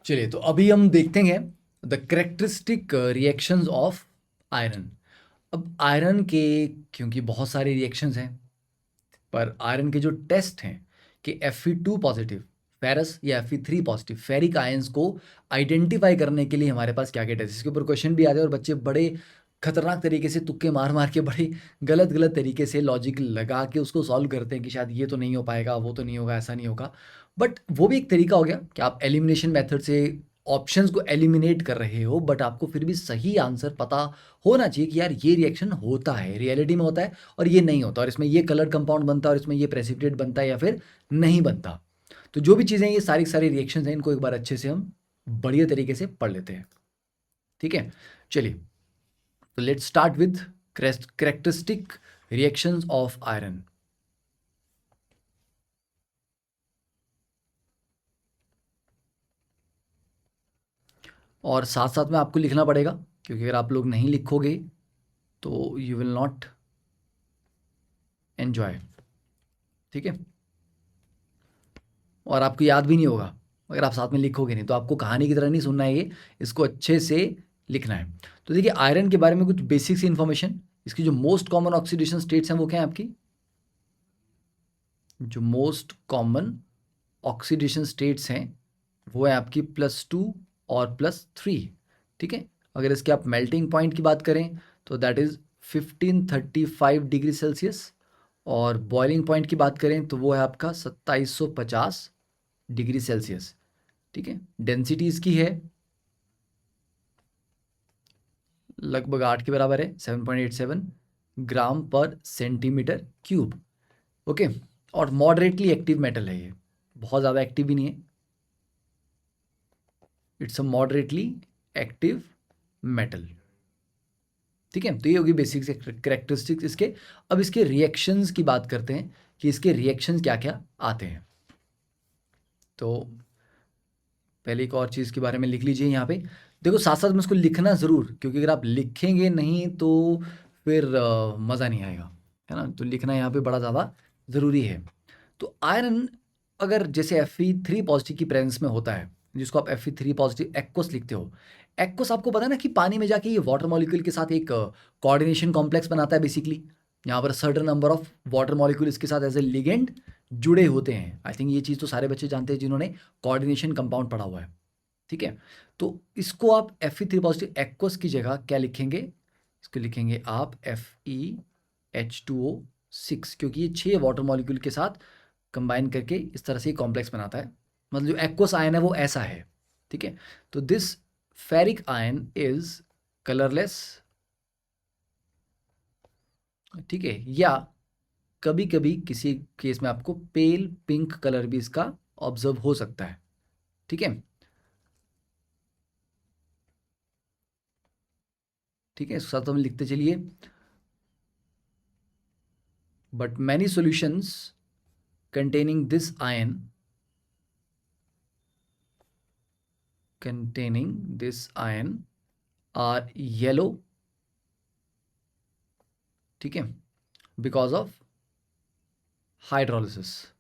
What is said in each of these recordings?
चलिए, तो अभी हम देखते हैं the characteristic reactions of iron. अब आयरन के क्योंकि बहुत सारे रिएक्शंस हैं, पर आयरन के जो टेस्ट हैं कि Fe2 पॉजिटिव फेरस या Fe3 पॉजिटिव फेरिक आयंस को आइडेंटिफाई करने के लिए हमारे पास क्या क्या टेस्ट, इसके ऊपर क्वेश्चन भी आते हैं और बच्चे बड़े खतरनाक तरीके से तुक्के मार मार के बड़े गलत गलत तरीके से लॉजिक लगा के उसको सॉल्व करते हैं कि शायद ये तो नहीं हो पाएगा, वो तो नहीं होगा, ऐसा नहीं होगा। बट वो भी एक तरीका हो गया कि आप एलिमिनेशन मेथड से ऑप्शंस को एलिमिनेट कर रहे हो, बट आपको फिर भी सही आंसर पता होना चाहिए कि यार ये रिएक्शन होता है, रियलिटी में होता है और ये नहीं होता, और इसमें ये कलर कंपाउंड बनता है और इसमें ये प्रेसिपिटेट बनता है या फिर नहीं बनता। तो जो भी चीज़ें ये सारी सारी रिएक्शंस हैं, इनको एक बार अच्छे से हम बढ़िया तरीके से पढ़ लेते हैं। ठीक है, चलिए, तो let's start with characteristic reactions of iron. और साथ साथ में आपको लिखना पड़ेगा, क्योंकि अगर आप लोग नहीं लिखोगे तो यू विल नॉट एंजॉय। ठीक है, और आपको याद भी नहीं होगा अगर आप साथ में लिखोगे नहीं, तो आपको कहानी की तरह नहीं सुनना है ये, इसको अच्छे से लिखना है। तो देखिए, आयरन के बारे में कुछ बेसिक सी इन्फॉर्मेशन, इसकी जो मोस्ट कॉमन ऑक्सीडेशन स्टेट्स हैं वो क्या है आपकी, जो मोस्ट कॉमन ऑक्सीडेशन स्टेट्स हैं वो है आपकी +2 और +3। ठीक है, अगर इसके आप मेल्टिंग पॉइंट की बात करें तो दैट इज़ 1535 डिग्री सेल्सियस, और बॉइलिंग पॉइंट की बात करें तो वो है आपका 2750 डिग्री सेल्सियस। ठीक है, डेंसिटी इसकी है लगभग 8 के बराबर है, 7.87 ग्राम पर सेंटीमीटर क्यूब। ओके, और मॉडरेटली एक्टिव मेटल है ये, बहुत ज़्यादा एक्टिव भी नहीं है, it's a moderately active metal. ठीक है, तो ये होगी बेसिक से करेक्टरिस्टिक्स इसके। अब इसके रिएक्शंस की बात करते हैं कि इसके रिएक्शंस क्या क्या आते हैं। तो पहले एक और चीज़ के बारे में लिख लीजिए यहाँ पे, देखो साथ साथ में इसको लिखना ज़रूर, क्योंकि अगर आप लिखेंगे नहीं तो फिर मज़ा नहीं आएगा, है ना। तो लिखना यहाँ पे बड़ा ज़्यादा ज़रूरी है। तो आयरन अगर जैसे Fe3 पॉजिटिव की प्रेजेंस में होता है, जिसको आप Fe3 पॉजिटिव एक्वस लिखते हो, एक्वस आपको पता है ना कि पानी में जाके ये वाटर मॉलिक्यूल के साथ एक कोऑर्डिनेशन कॉम्प्लेक्स बनाता है बेसिकली। यहाँ पर certain number of water molecule इसके साथ एज ए लिगेंड जुड़े होते हैं। आई थिंक ये चीज़ तो सारे बच्चे जानते हैं जिन्होंने कोऑर्डिनेशन कंपाउंड पढ़ा हुआ है। ठीक है, तो इसको आप Fe3 पॉजिटिव एक्वस की जगह क्या लिखेंगे, इसको लिखेंगे आप FeH2O6, क्योंकि ये 6 वाटर मॉलिक्यूल के साथ कंबाइन करके इस तरह से कॉम्प्लेक्स बनाता है। मतलब जो एक्वस आयन है वो ऐसा है। ठीक है, तो this ferric ion is colourless. ठीक है, या कभी कभी किसी केस में आपको पेल पिंक कलर भी इसका ऑब्जर्व हो सकता है। ठीक है, ठीक है, इसके साथ हम लिखते चलिए, but many solutions containing this ion are yellow। ठीक है, बिकॉज ऑफ हाइड्रोलिसिस।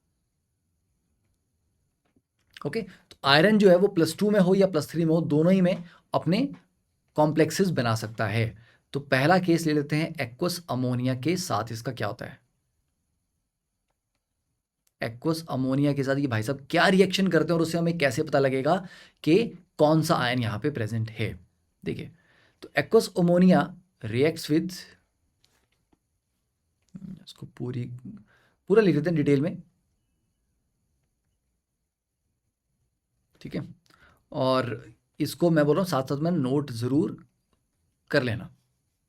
ओके, तो आयरन जो है वो +2 में हो या +3 में हो, दोनों ही में अपने कॉम्प्लेक्सेस बना सकता है। तो पहला केस ले लेते हैं एक्वस अमोनिया के साथ, इसका क्या होता है एक्वस अमोनिया के साथ, ये भाई साहब क्या रिएक्शन करते हैं और उससे हमें कैसे पता लगेगा कि कौन सा आयन यहाँ पे प्रेजेंट है। देखिए, तो एक्वस अमोनिया रिएक्ट्स विद, इसको पूरा लिख देते हैं डिटेल में। ठीक है, और इसको मैं बोल रहा हूँ साथ साथ में नोट ज़रूर कर लेना।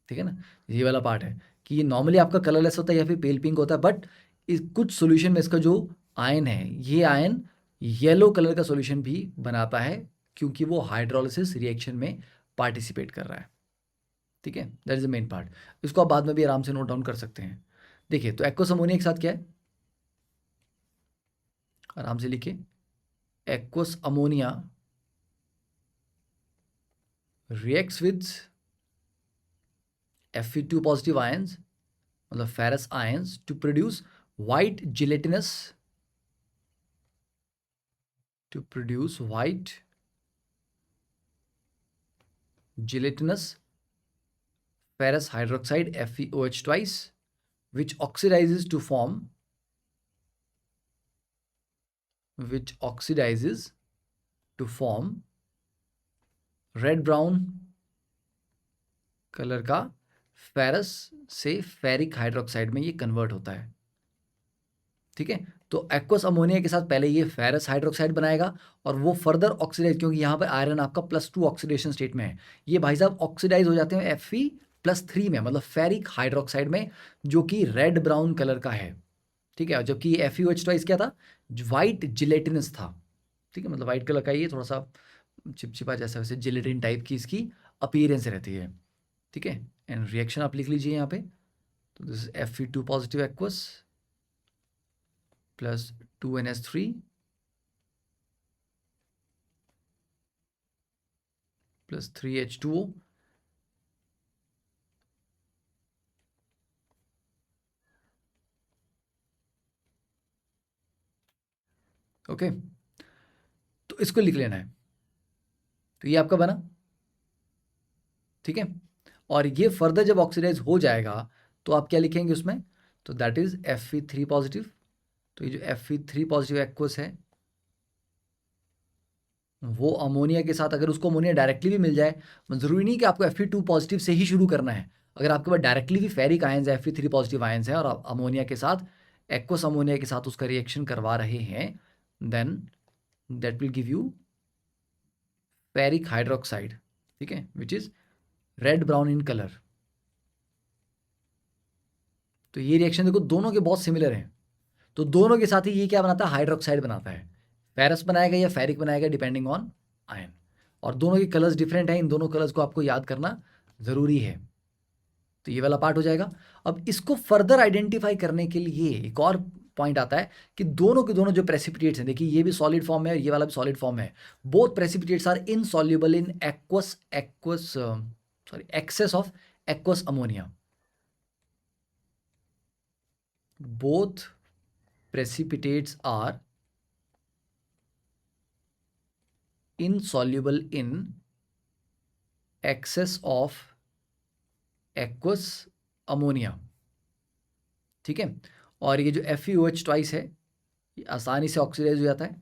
ठीक है ना, ये वाला पार्ट है कि ये नॉर्मली आपका कलरलेस होता है या फिर पेल पिंक होता है, बट इस कुछ सॉल्यूशन में इसका जो आयन है, ये आयन येलो कलर का सॉल्यूशन भी बनाता है, क्योंकि वो हाइड्रोलिसिस रिएक्शन में पार्टिसिपेट कर रहा है। ठीक है, that is the main part. इसको आप बाद में भी आराम से नोट डाउन कर सकते हैं। देखिए, तो एक्वस अमोनिया के साथ क्या है, आराम से लिखिए, aqueous ammonia reacts with Fe2 positive ions, मतलब ferrous ions, to produce white gelatinous gelatinous ferrous hydroxide FeOH twice, which oxidizes to form red brown colour का फेरस से फेरिक हाइड्रोक्साइड में ये कन्वर्ट होता है। ठीक है, तो एक्वस अमोनिया के साथ पहले ये फेरस हाइड्रोक्साइड बनाएगा और वो फर्दर ऑक्सीडाइज, क्योंकि यहाँ पर आयरन आपका +2 ऑक्सीडेशन स्टेट में है, ये भाई साहब ऑक्सीडाइज हो जाते हैं Fe+3 में, मतलब फेरिक हाइड्रोक्साइड में, जो कि रेड ब्राउन कलर का है। ठीक है, जबकि FeOH ट्वाइस क्या था, वाइट जिलेटिनस था। ठीक है, मतलब वाइट कलर का, ये थोड़ा सा चिपचिपा जैसा, वैसे जिलेटिन टाइप की इसकी अपीयरेंस रहती है। ठीक है, एंड रिएक्शन आप लिख लीजिए यहाँ पे। तो this is Fe2 positive aqueous plus 2NH3 plus 3H2O okay. तो इसको लिख लेना है, तो ये आपका बना। ठीक है, और ये फर्दर जब ऑक्सीडाइज हो जाएगा तो आप क्या लिखेंगे उसमें, तो दैट इज Fe3 पॉजिटिव। तो ये जो Fe3 पॉजिटिव एक्वस है, वो अमोनिया के साथ, अगर उसको अमोनिया डायरेक्टली भी मिल जाए, ज़रूरी नहीं कि आपको Fe2 पॉजिटिव से ही शुरू करना है। अगर आपके पास डायरेक्टली भी फेरिक आयंस है, Fe3 पॉजिटिव आयंस है, और आप अमोनिया के साथ, एक्वस अमोनिया के साथ उसका रिएक्शन करवा रहे हैं, then that will give you ferric hydroxide. ठीक है, which is red brown in colour. तो ये रिएक्शन देखो दोनों के बहुत सिमिलर हैं, तो दोनों के साथ ही ये क्या बनाता है, हाइड्रोक्साइड बनाता है। फेरस बनाएगा या फेरिक बनाएगा डिपेंडिंग ऑन आयन, और दोनों के कलर्स डिफरेंट हैं, इन दोनों कलर्स को आपको याद करना ज़रूरी है। तो ये वाला पार्ट हो जाएगा। अब इसको फर्दर आइडेंटिफाई करने के लिए एक और पॉइंट आता है कि दोनों के दोनों जो प्रेसिपिटेट्स हैं, देखिए ये भी सॉलिड फॉर्म है और ये वाला भी सॉलिड फॉर्म है, both precipitates are insoluble in excess of aqueous ammonia. Both precipitates are insoluble in excess of aqueous ammonia। ठीक है, और ये जो FeOH ट्वाइस है, ये आसानी से ऑक्सीडाइज हो जाता है।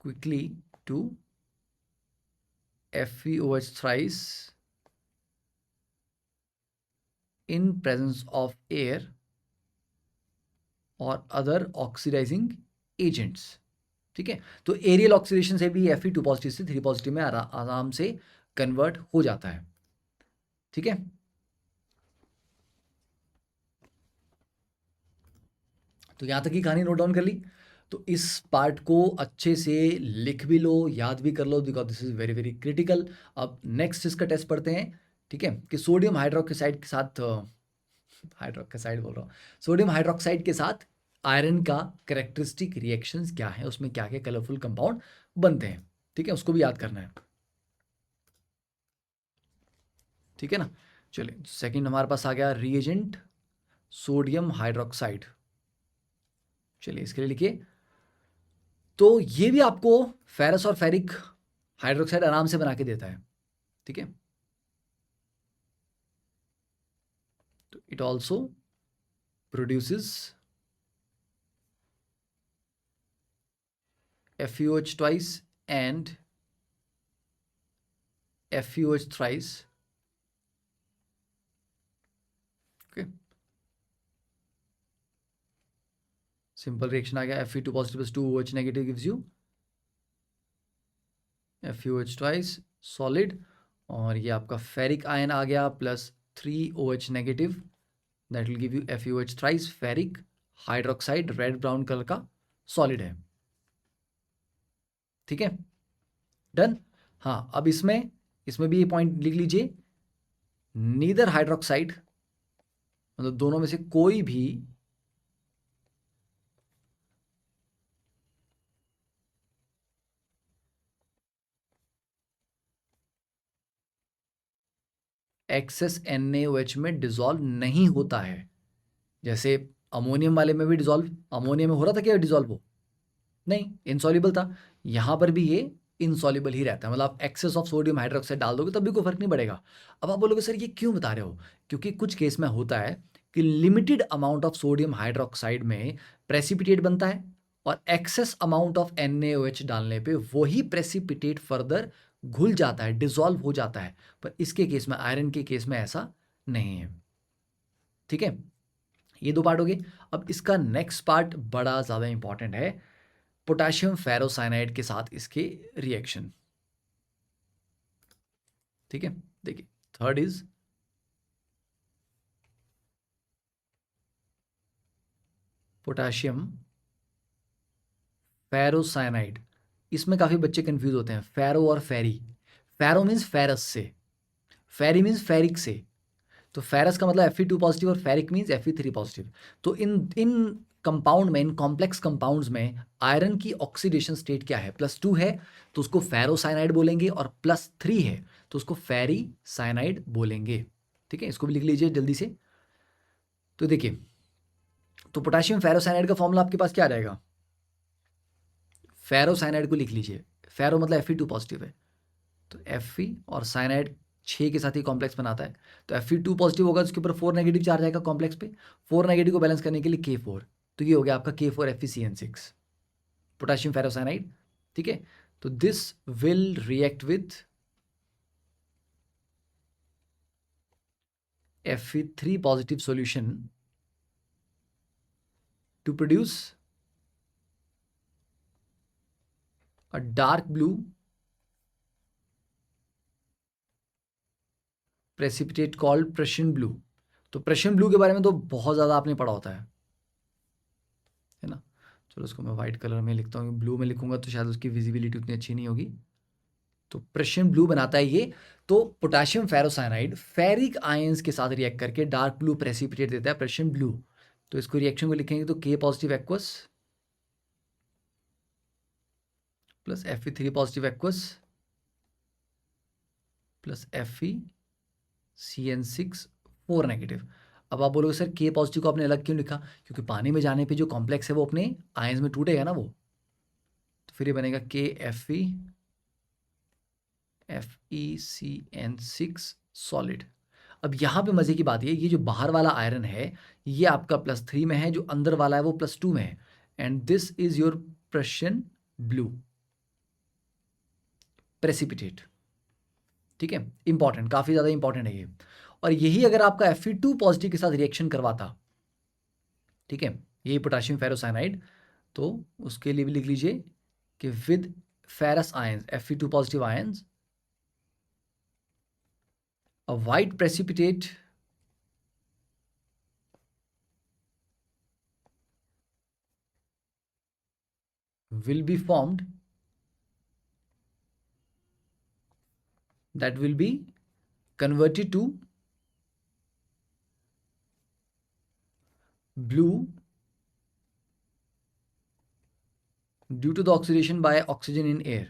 Quickly to FeOH thrice in presence of air और अदर ऑक्सीडाइजिंग एजेंट्स। ठीक है, तो एरियल ऑक्सीडेशन से भी Fe2 पॉजिटिव से 3 पॉजिटिव में आराम से कन्वर्ट हो जाता है। ठीक है, तो यहाँ तक की कहानी नोट डाउन कर ली। तो इस पार्ट को अच्छे से लिख भी लो, याद भी कर लो, because this is very very critical. अब नेक्स्ट इसका टेस्ट पढ़ते हैं। ठीक है, कि सोडियम हाइड्रोक्साइड के साथ, हाइड्रोक्साइड बोल रहा हूँ, सोडियम हाइड्रोक्साइड के साथ आयरन का कैरेक्टरिस्टिक रिएक्शंस क्या है, उसमें क्या क्या कलरफुल कंपाउंड बनते हैं। ठीक है, उसको भी याद करना है। ठीक है ना, चलिए सेकंड हमारे पास आ गया रिएजेंट सोडियम हाइड्रोक्साइड। चलिए इसके लिए लिखिए। तो ये भी आपको फेरस और फेरिक हाइड्रोक्साइड आराम से बना के देता है। ठीक है, तो it also produces FeOH twice and FeOH thrice। Okay, simple reaction आ गया, Fe2 positive plus 2OH negative gives you FeOH twice solid, और ये आपका फेरिक आयन आ गया plus 3OH negative, that will give you FeOH thrice ferric hydroxide, red brown colour का solid है। ठीक है, डन। हाँ, अब इसमें भी ये पॉइंट लिख लीजिए, नीदर हाइड्रोक्साइड, मतलब दोनों में से कोई भी एक्सेस NaOH में डिसॉल्व नहीं होता है। जैसे अमोनियम वाले में भी डिजॉल्व, अमोनियम में हो रहा था क्या डिजॉल्व हो? नहीं, इनसॉल्युबल था। यहाँ पर भी ये इनसॉल्युबल ही रहता है, मतलब आप एक्सेस ऑफ सोडियम हाइड्रोक्साइड डाल दोगे तब भी कोई फर्क नहीं पड़ेगा। अब आप बोलोगे सर ये क्यों बता रहे हो? क्योंकि कुछ केस में होता है कि limited amount of sodium hydroxide में प्रेसिपिटेट बनता है और एक्सेस अमाउंट ऑफ NaOH डालने पे वही प्रेसिपिटेट फर्दर घुल जाता है, डिजॉल्व हो जाता है। पर इसके केस में, आयरन के केस में ऐसा नहीं है। ठीक है, ये दो पार्ट हो गए। अब इसका नेक्स्ट पार्ट बड़ा ज़्यादा इंपॉर्टेंट है, पोटेशियम फेरोसाइनाइड के साथ इसके रिएक्शन। ठीक है, देखिए थर्ड इज पोटेशियम फेरोसाइनाइड। इसमें काफ़ी बच्चे कंफ्यूज होते हैं, फेरो और फेरी। फेरो मीन्स फेरस से, फेरी मीन्स फेरिक से। तो फेरस का मतलब Fe2 पॉजिटिव और फेरिक मीन्स Fe3 पॉजिटिव। तो इन इन कंपाउंड में, इन कॉम्प्लेक्स कंपाउंड्स में आयरन की ऑक्सीडेशन स्टेट क्या है? +2 है तो उसको फेरोसाइनाइड बोलेंगे, और +3 है तो उसको फेरी साइनाइड बोलेंगे। ठीक है, इसको भी लिख लीजिए जल्दी से। तो देखिए, तो पोटेशियम फेरोसाइनाइड का फॉर्मूला आपके पास क्या आ जाएगा? फेरोसाइनाइड को लिख लीजिए, फेरो मतलब Fe2 पॉजिटिव है, तो Fe और साइनाइड 6 के साथ ही कॉम्प्लेक्स बनाता है। तो Fe2 पॉजिटिव होगा तो उसके ऊपर 4 नेगेटिव चार्ज आएगा कॉम्प्लेक्स पे, 4 नेगेटिव को बैलेंस करने के लिए K4, तो ये हो गया आपका K4FeCN6 पोटेशियम फेरोसाइनाइड। ठीक है, तो this will react with Fe3 positive solution to produce a dark blue precipitate called Prussian blue. तो प्रेशियन ब्लू के बारे में तो बहुत ज़्यादा आपने पढ़ा होता है ना। चलो उसको मैं वाइट कलर में लिखता हूँ, ब्लू में लिखूंगा तो शायद उसकी विजिबिलिटी उतनी अच्छी नहीं होगी। तो प्रेशियन ब्लू बनाता है ये। तो पोटेशियम फेरोसाइनाइड फेरिक आयंस के साथ रिएक्ट करके डार्क ब्लू प्रेसिपिटेट देता है, प्रेशियन ब्लू। तो इसको रिएक्शन को लिखेंगे तो K positive aqueous plus Fe3 positive aqueous plus FeCN6 4 negative. अब आप बोलोगे सर K पॉजिटिव को आपने अलग क्यों लिखा? क्योंकि पानी में जाने पे जो कॉम्प्लेक्स है वो अपने आयंस में टूटेगा ना वो, तो फिर ये बनेगा KFeCN6 सॉलिड। अब यहाँ पे मजे की बात ये जो बाहर वाला आयरन है ये आपका +3 में है, जो अंदर वाला है वो +2 में है, and this is your Prussian blue precipitate. ठीक है, इंपॉर्टेंट, काफी ज्यादा इंपॉर्टेंट है ये। और यही अगर आपका Fe2 पॉजिटिव के साथ रिएक्शन करवाता, ठीक है, यही पोटेशियम फेरोसाइनाइड, तो उसके लिए भी लिख लीजिए कि with ferrous ions Fe2 positive ions a white precipitate will be formed that will be converted to blue due to the oxidation by oxygen in air.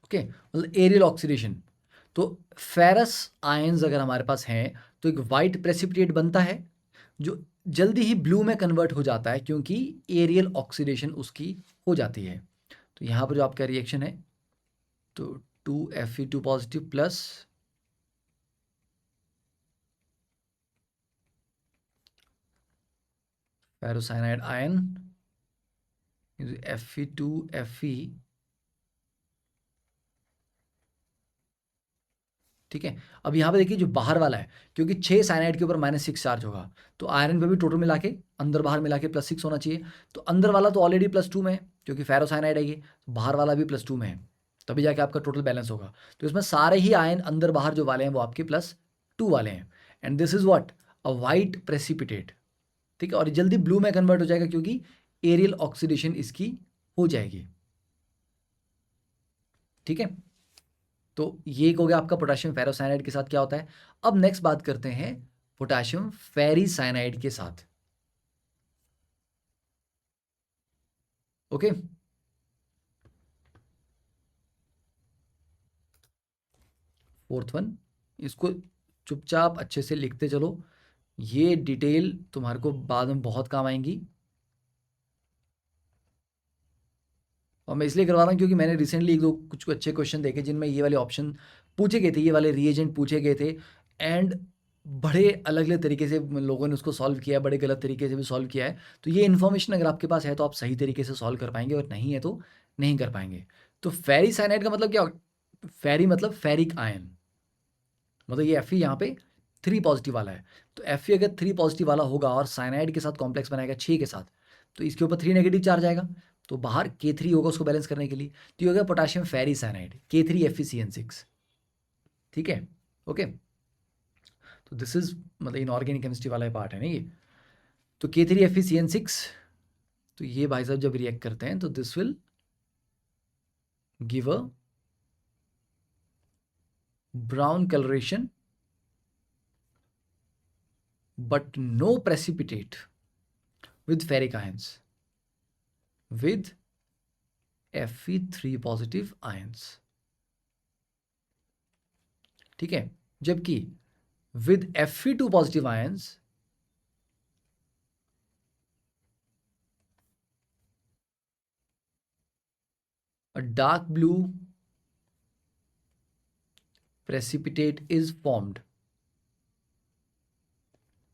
Okay, मतलब एरियल ऑक्सीडेशन। तो ferrous ions अगर हमारे पास हैं तो एक white precipitate बनता है जो जल्दी ही ब्लू में कन्वर्ट हो जाता है क्योंकि एरियल ऑक्सीडेशन उसकी हो जाती है। तो यहाँ पर जो आपका रिएक्शन है तो 2Fe2 positive plus ferrocyanide ion Fe2Fe। ठीक है, अब यहाँ पे देखिए जो बाहर वाला है, क्योंकि 6 साइनाइड के ऊपर -6 चार्ज होगा तो आयरन पे भी टोटल मिला के अंदर बाहर मिला के +6 होना चाहिए। तो अंदर वाला तो ऑलरेडी +2 में है क्योंकि फेरोसाइनाइड है ये, बाहर वाला भी +2 में है, तभी जाके आपका टोटल बैलेंस होगा। तो इसमें सारे ही आयन अंदर बाहर जो वाले हैं वो आपके +2 वाले हैं, and this is what a white precipitate. ठीक है, और ये जल्दी ब्लू में कन्वर्ट हो जाएगा क्योंकि एरियल ऑक्सीडेशन इसकी हो जाएगी। ठीक है, तो ये एक हो गया आपका पोटेशियम फेरोसाइनाइड के साथ क्या होता है। अब नेक्स्ट बात करते हैं पोटेशियम फेरीसाइनाइड के साथ। ओके, 4th वन, इसको चुपचाप अच्छे से लिखते चलो, ये डिटेल तुम्हारे को बाद में बहुत काम आएंगी। और मैं इसलिए करवा रहा हूँ क्योंकि मैंने रिसेंटली एक दो कुछ अच्छे क्वेश्चन देखे जिनमें ये वाले ऑप्शन पूछे गए थे, ये वाले रिएजेंट पूछे गए थे, एंड बड़े अलग अलग तरीके से लोगों ने उसको सॉल्व किया है, बड़े गलत तरीके से भी सॉल्व किया है। तो ये इन्फॉर्मेशन अगर आपके पास है तो आप सही तरीके से सॉल्व कर पाएंगे, और नहीं है तो नहीं कर पाएंगे। तो फेरी साइनाइड का मतलब क्या? फेरी मतलब फेरिक आयन, मतलब ये Fe यहाँ पे 3 पॉजिटिव वाला है। तो Fe अगर 3 पॉजिटिव वाला होगा और साइनाइड के साथ कॉम्प्लेक्स बनाएगा 6 के साथ, तो इसके ऊपर 3 नेगेटिव चार्ज आएगा, तो बाहर K3 होगा उसको बैलेंस करने के लिए। तो ये हो गया पोटाशियम फेरी साइनाइड K3FeCN6। ठीक है, ओके। तो दिस इज मतलब इनऑर्गेनिक केमिस्ट्री वाला पार्ट है ना ये। तो K3FeCN6, तो ये भाई साहब जब रिएक्ट करते हैं तो this will give a brown colouration but no precipitate with ferric ions with Fe3 positive ions। ठीक है, जबकि with Fe2 positive ions a dark blue precipitate is formed।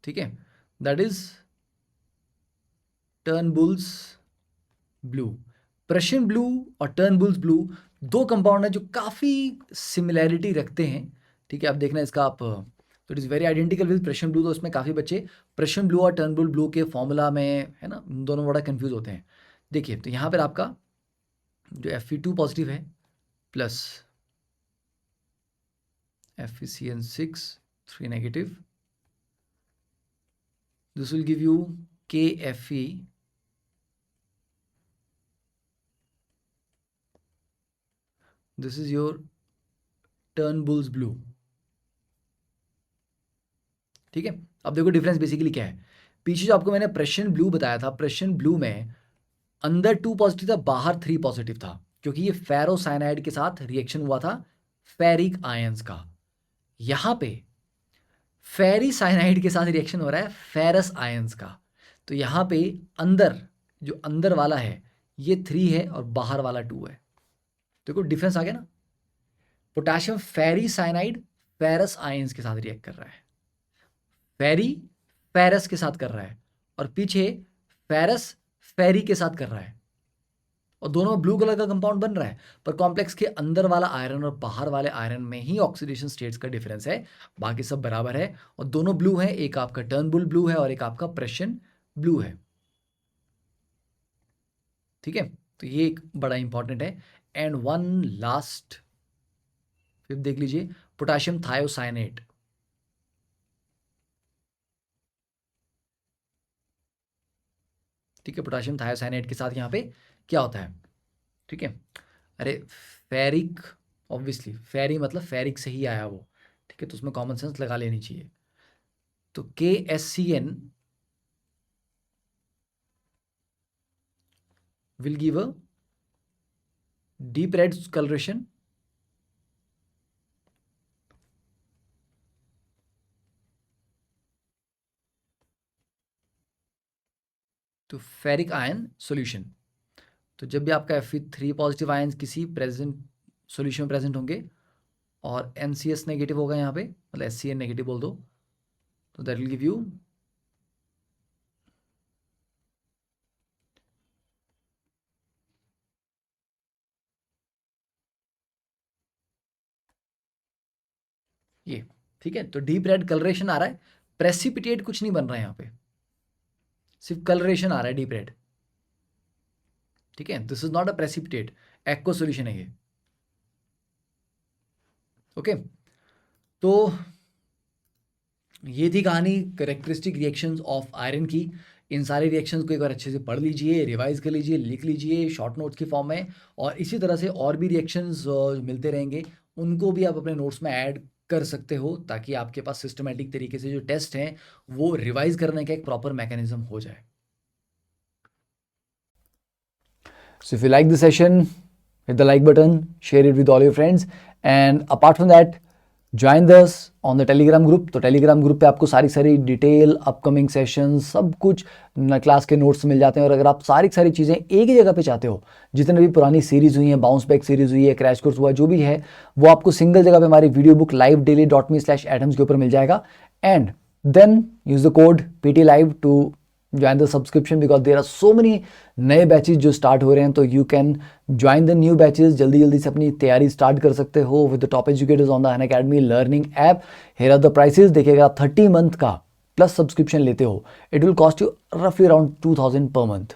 ठीक है, that is Turnbull's blue। Prussian blue और Turnbull's blue दो compound है जो काफ़ी सिमिलैरिटी रखते हैं। ठीक है, आप देखना इसका आप, तो it is very identical with Prussian blue। तो उसमें काफ़ी बच्चे Prussian blue और Turnbull blue के फॉर्मूला में है ना, दोनों बड़ा कंफ्यूज होते हैं। देखिए, तो यहाँ पर आपका जो Fe2 पॉजिटिव है plus FeCN6 3 negative, this will give you KFe this is your Turnbull's blue। ठीक है, अब देखो डिफरेंस बेसिकली क्या है। पीछे जो आपको मैंने Prussian blue बताया था, Prussian blue में अंदर 2 पॉजिटिव था, बाहर 3 पॉजिटिव था, क्योंकि ये फेरोसाइनाइड के साथ रिएक्शन हुआ था फेरिक आयंस का। यहां पे फेरी साइनाइड के साथ रिएक्शन हो रहा है फेरस आयंस का। तो यहां पे अंदर जो अंदर वाला है ये 3 है और बाहर वाला 2 है। देखो डिफरेंस आ गया ना। पोटेशियम फेरी साइनाइड फेरस आयंस के साथ रिएक्ट कर रहा है, फेरी फेरस के साथ कर रहा है, और पीछे फेरस फेरी के साथ कर रहा है, और दोनों ब्लू कलर का कंपाउंड बन रहा है। पर कॉम्प्लेक्स के अंदर वाला आयरन और बाहर वाले आयरन में ही ऑक्सीडेशन स्टेट्स का डिफरेंस है, बाकी सब बराबर है। और दोनों ब्लू है, एक आपका टर्नबुल ब्लू है और एक आपका Prussian ब्लू है। ठीक है, तो ये एक बड़ा इंपॉर्टेंट है। एंड वन लास्ट फिर देख लीजिए, पोटेशियम थायोसाइनेट। ठीक है, पोटेशियम थायोसाइनेट के साथ यहाँ पे क्या होता है? ठीक है, अरे फेरिक, ऑब्वियसली फेरी मतलब फेरिक से ही आया वो। ठीक है, तो उसमें कॉमन सेंस लगा लेनी चाहिए। तो KSCN will give a deep red coloration to ferric ion solution। तो जब भी आपका Fe3 पॉजिटिव आयन किसी प्रेजेंट सॉल्यूशन में प्रेजेंट होंगे और NCS नेगेटिव होगा यहाँ पे, मतलब SCN नेगेटिव बोल दो, तो दैट विल गिव यू ये। ठीक है, तो डीप रेड कलरेशन आ रहा है, प्रेसिपिटेट कुछ नहीं बन रहा है यहाँ पे, सिर्फ कलरेशन आ रहा है डीप रेड। ठीक है, this is not a precipitate, aqua solution है ये। ओके, तो ये थी कहानी करेक्टरिस्टिक रिएक्शंस ऑफ आयरन की। इन सारे रिएक्शंस को एक बार अच्छे से पढ़ लीजिए, रिवाइज कर लीजिए, लिख लीजिए शॉर्ट नोट्स की फॉर्म में, और इसी तरह से और भी रिएक्शंस मिलते रहेंगे, उनको भी आप अपने नोट्स में ऐड कर सकते हो, ताकि आपके पास सिस्टमेटिक तरीके से जो टेस्ट हैं वो रिवाइज करने का एक प्रॉपर मैकेनिज्म हो जाए। So if you like the session, hit the like button, share it with all your friends, and apart from that, join दस ऑन द टेलीग्राम ग्रुप। तो टेलीग्राम ग्रुप पे आपको सारी डिटेल, अपकमिंग सेशन, सब कुछ class के notes मिल जाते हैं। और अगर आप सारी चीज़ें एक ही जगह पे चाहते हो, जितने भी पुरानी सीरीज हुई हैं, बाउंस बैक सीरीज हुई है, क्रैश कोर्स हुआ, जो भी है, वो आपको सिंगल जगह पे हमारी वीडियो बुक livedaily.me/atoms के ऊपर मिल जाएगा। And then use the code PTLive to join the subscription, because there are so many नए बैचेज जो स्टार्ट हो रहे हैं। तो you can join the new batches, जल्दी से अपनी तैयारी स्टार्ट कर सकते हो with the top educators on the Unacademy learning app. Here are the prices. देखिएगा, 30 मंथ का प्लस सब्सक्रिप्शन लेते हो, इट विल कॉस्ट यू रफली अराउंड 2000 पर मंथ,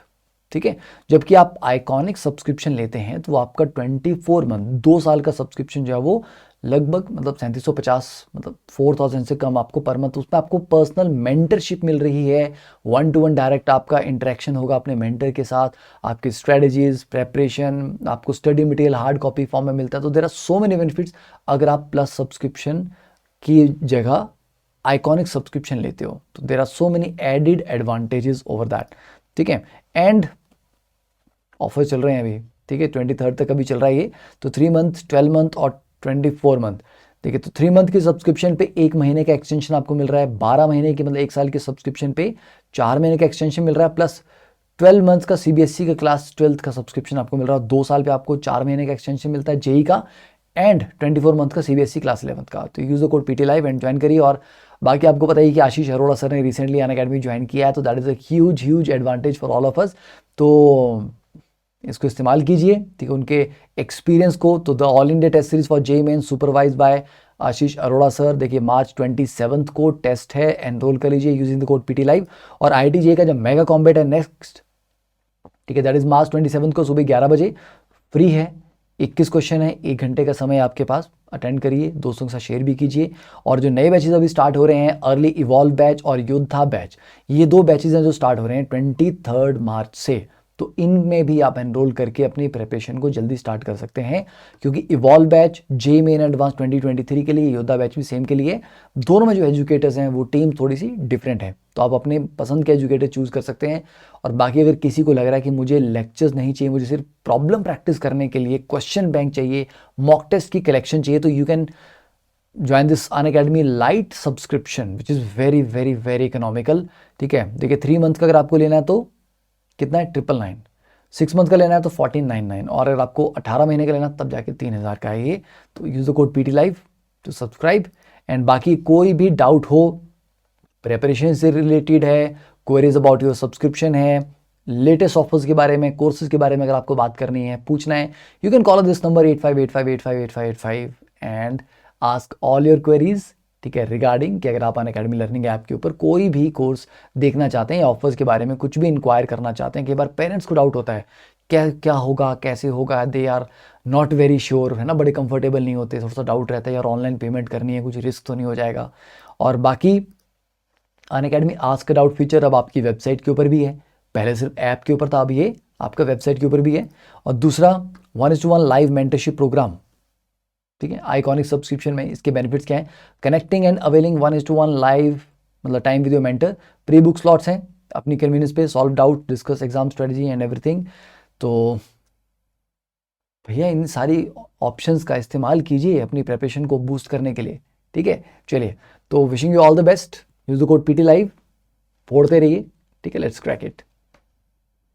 ठीक है। जबकि आप आइकॉनिक सब्सक्रिप्शन लेते हैं तो वो आपका 24 मंथ, 2 साल का सब्सक्रिप्शन जो है वो लगभग मतलब 3750, मतलब 4000 से कम आपको पर मंथ। उसमें आपको पर्सनल मेंटरशिप मिल रही है, 1-to-1 डायरेक्ट आपका इंटरेक्शन होगा अपने मेंटर के साथ, आपकी स्ट्रेटजीज, प्रेपरेशन, आपको study material hard copy form में मिलता है। तो there are so many benefits अगर आप प्लस सब्सक्रिप्शन की जगह आइकॉनिक सब्सक्रिप्शन लेते हो। तो there are so many added advantages over that, ठीक है। एंड ऑफर चल रहे हैं अभी, ठीक है, 23 तक अभी चल रहा है ये। तो 3 मंथ, 12 मंथ और 24 मंथ। देखिए, तो 3 मंथ की सब्सक्रिप्शन पे 1 महीने का एक्सटेंशन आपको मिल रहा है, 12 महीने की मतलब 1 साल की सब्सक्रिप्शन पे 4 महीने का एक्सटेंशन मिल रहा है, प्लस 12 मंथ का CBSE का क्लास 12th का सब्सक्रिप्शन आपको मिल रहा है। 2 साल पे आपको 4 महीने का एक्सटेंशन मिलता है जेई का, एंड 24 मंथ का CBSE क्लास 11th का। तो use the code PTLive and join करिए। और बाकी आपको पता ही कि आशीष अरोड़ा सर ने रिसेंटली अनअकैडमी ज्वाइन किया है, तो that is a huge advantage for all of us. तो इसको इस्तेमाल कीजिए, ठीक है, उनके एक्सपीरियंस को। तो the all India test series for JEE main supervise by Ashish Arora sir. देखिए, मार्च 27 को टेस्ट है, एनरोल कर लीजिए यूजिंग द कोड PTLive। और IIT का जो मेगा कॉम्बेट है नेक्स्ट, ठीक है, दैट इज मार्च 27 को सुबह 11 बजे, फ्री है। 21 क्वेश्चन है, 1 घंटे का समय आपके पास, अटेंड करिए, दोस्तों के साथ शेयर भी कीजिए। और जो नए बैचेज अभी स्टार्ट हो रहे हैं, अर्ली इवॉल्व बैच और योद्धा बैच, ये 2 बैचेज हैं जो स्टार्ट हो रहे हैं 23 मार्च से। तो इनमें भी आप एनरोल करके अपनी प्रिपरेशन को जल्दी स्टार्ट कर सकते हैं, क्योंकि evolve batch JEE main advance 2023 के लिए, योद्धा बैच भी सेम के लिए। दोनों में जो एजुकेटर्स हैं वो टीम थोड़ी सी डिफरेंट है, तो आप अपने पसंद के एजुकेटर चूज कर सकते हैं। और बाकी अगर किसी को लग रहा है कि मुझे लेक्चर्स नहीं चाहिए, मुझे सिर्फ प्रॉब्लम प्रैक्टिस करने के लिए क्वेश्चन बैंक चाहिए, मॉक टेस्ट की कलेक्शन चाहिए, तो you can join this Unacademy light subscription which is very economical, ठीक है। देखिए, 3 मंथ का अगर आपको लेना है तो कितना है, 999। 6 मंथ का लेना है तो 1499, और अगर आपको 18 महीने का लेना है तब जाके 3000 का है ये। तो use the code PTLive to subscribe. And बाकी कोई भी डाउट हो, प्रेपरेशन से रिलेटेड है, क्वेरीज अबाउट योर सब्सक्रिप्शन है, लेटेस्ट ऑफर्स के बारे में, कोर्सेज के बारे में अगर आपको बात करनी है, पूछना है, you can call this number 8585858585 and ask all your queries, ठीक है, रिगार्डिंग कि अगर आप अनअकैडमी लर्निंग ऐप के ऊपर कोई भी कोर्स देखना चाहते हैं या ऑफर्स के बारे में कुछ भी इंक्वायर करना चाहते हैं। कई बार पेरेंट्स को डाउट होता है क्या होगा, कैसे होगा, they are not very sure, है ना, बड़े कंफर्टेबल नहीं होते, थोड़ा सा डाउट रहता है यार, ऑनलाइन पेमेंट करनी है, कुछ रिस्क तो नहीं हो जाएगा। और बाकी अनअकैडमी आस्क डाउट फीचर अब आपकी वेबसाइट के ऊपर भी है, पहले सिर्फ ऐप के ऊपर था, अब ये आपका वेबसाइट के ऊपर भी है। और दूसरा 1:1 लाइव मेंटरशिप प्रोग्राम, ठीक है, आइकॉनिक सब्सक्रिप्शन में इसके बेनिफिट्स क्या हैं, कनेक्टिंग एंड अवेलिंग 1:1 लाइव मतलब time with your mentor, pre book slots हैं अपनी कन्वीनियंस पे, solve doubt, discuss exam strategy and everything. तो भैया इन सारी ऑप्शंस का इस्तेमाल कीजिए अपनी प्रिपरेशन को बूस्ट करने के लिए, ठीक है। चलिए, तो wishing you all the best, use the code PTLive, पढ़ते रहिए, ठीक है, लेट्स क्रैक इट।